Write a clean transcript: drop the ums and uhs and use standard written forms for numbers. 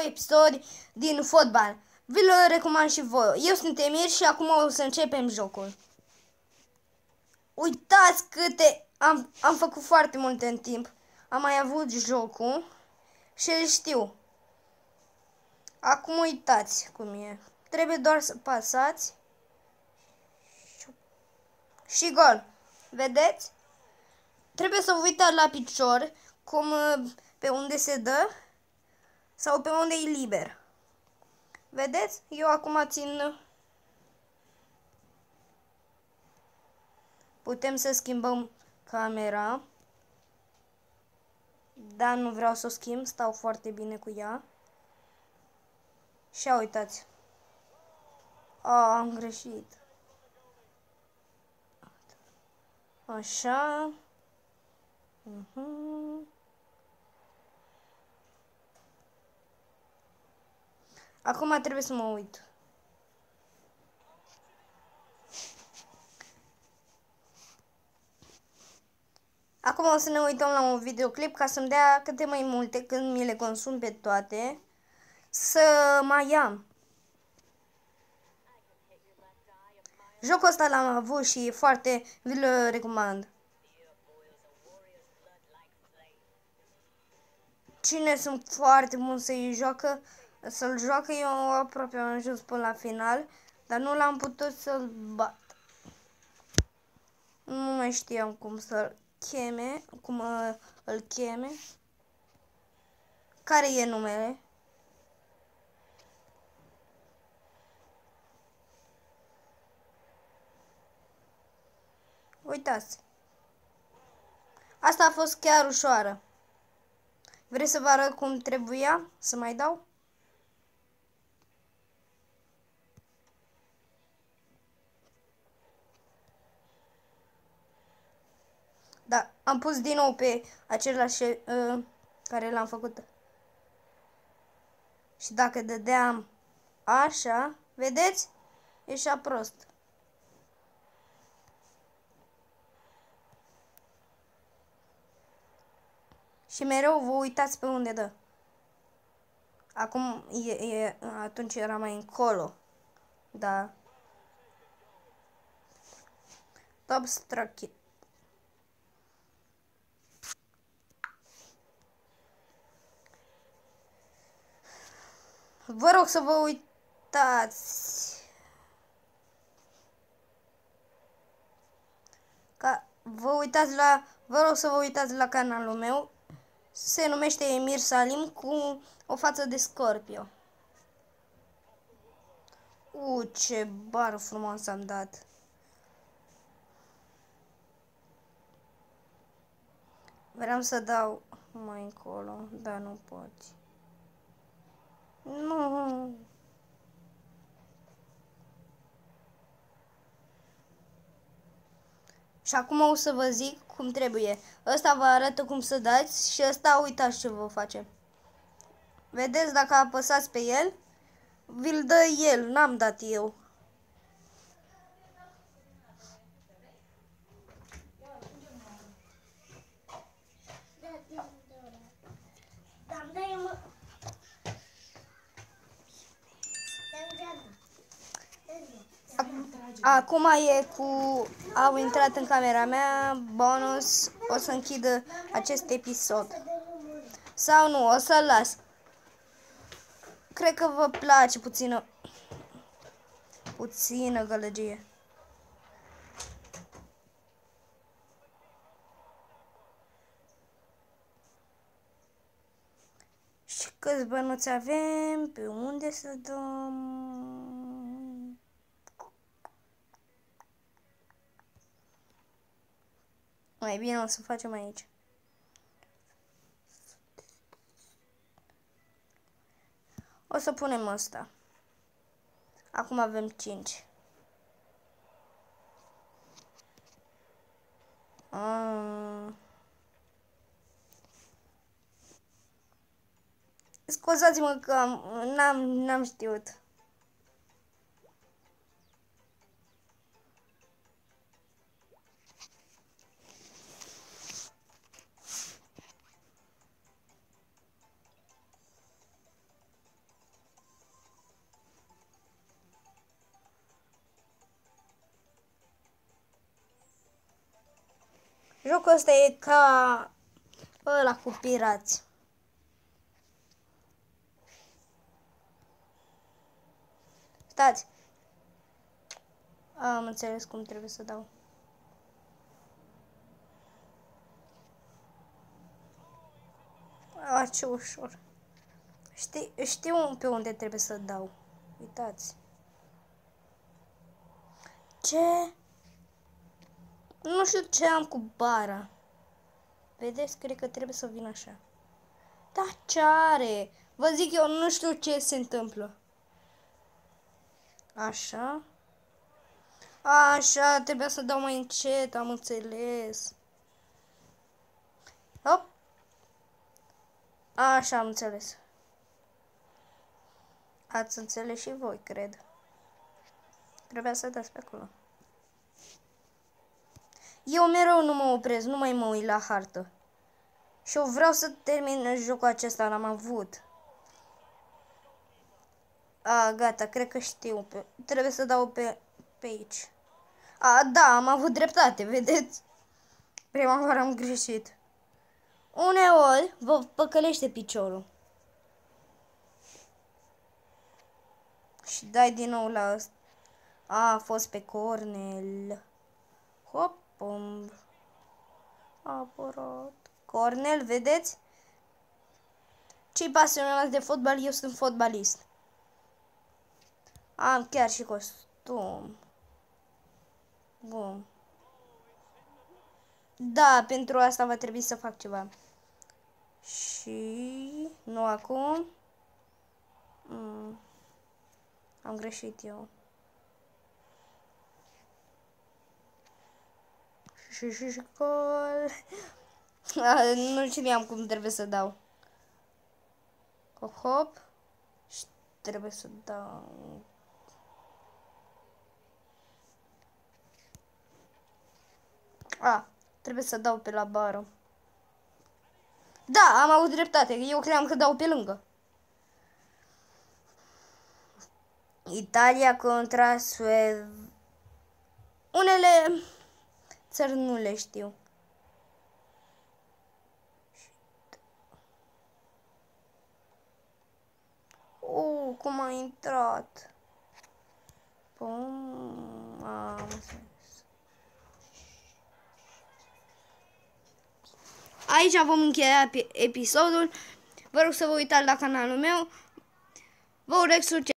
episod din fotbal. Vi-l recomand și voi. Eu sunt Emir și acum o să începem jocul. Uitați câte... Am făcut foarte multe în timp. Am mai avut jocul și îl știu. Acum uitați cum e. Trebuie doar să pasați. Și gol. Vedeți? Trebuie să vă uitați la picior, cum pe unde se dă sau pe unde e liber. Vedeți? Eu acum țin... Putem să schimbăm camera. Dar nu vreau să o schimb, stau foarte bine cu ea. Și uitați. Am greșit. Așa. Acum trebuie să mă uit. Acum o să ne uităm la un videoclip ca să-mi dea câte mai multe când mi le consum pe toate. Să mai am. Jocul ăsta l-am avut și foarte vi-l recomand. Cine sunt foarte bun să-l joacă, eu aproape am ajuns până la final, dar nu l-am putut să-l bat. Nu mai știam cum să-l cheme, îl cheme. Care e numele? Uitați. Asta a fost chiar ușoară. Vreți să vă arăt cum trebuia să mai dau? Da, am pus din nou pe același care l-am făcut. Și dacă dădeam așa, vedeți? Ieșea prost. Și mereu vă uitați pe unde dă. Acum atunci era mai încolo. Da. Top Strucky. Vă rog să vă uitați. Vă rog să vă uitați la canalul meu. Se numește Emir Salim cu o față de scorpio. Ce bară frumos am dat. Vreau să dau mai încolo, dar nu pot. Nu. Și acum o să vă zic cum trebuie. Ăsta vă arată cum să dați și ăsta uitați ce vă face. Vedeți, dacă apăsați pe el, vi-l dă el, n-am dat eu. Acum e cu... Au intrat în camera mea, bonus, o să închid acest episod. Sau nu, o să-l las. Cred că vă place puțină gălăgie. Și câți bănuți avem? Pe unde să dăm? Mai bine o să facem aici. O să punem ăsta. Acum avem 5. Scuzați-mă că n-am știut. Jocul ăsta e ca ăla cu pirați. Stați. Am înțeles cum trebuie să dau. Ce ușor. Știu pe unde trebuie să dau. Uitați. Ce? Nu știu ce am cu bara. Vedeți? Cred că trebuie să vin așa. Da, ce are? Vă zic eu, nu știu ce se întâmplă. Așa. Așa, trebuia să dau mai încet, am înțeles. Hop. Așa, am înțeles. Ați înțeles și voi, cred. Trebuia să dați pe acolo. Eu mereu nu mă opresc, nu mai mă uit la hartă. Și eu vreau să termin jocul acesta, l-am avut. Gata, cred că știu. Trebuie să dau pe aici. Da, am avut dreptate, vedeți? Prima oară am greșit. Uneori vă păcălește piciorul. Și dai din nou la ăsta. A fost pe Cornel. Hop, pum. Apărat. Cornel, vedeți? Cei pasionați de fotbal, eu sunt fotbalist. Am chiar și costum. Bun. Da, pentru asta va trebui să fac ceva. Și... nu acum. Am greșit eu. Și gol. Nu știam cum trebuie să dau. Hop. Și trebuie să dau... trebuie să dau pe la bară. Da, am avut dreptate. Eu cream că dau pe lângă. Italia contra Suedia. Unele țări nu le știu. Cum a intrat. Pum, am înțeles. Aici vom încheia episodul. Vă rog să vă uitați la canalul meu. Vă urez succes!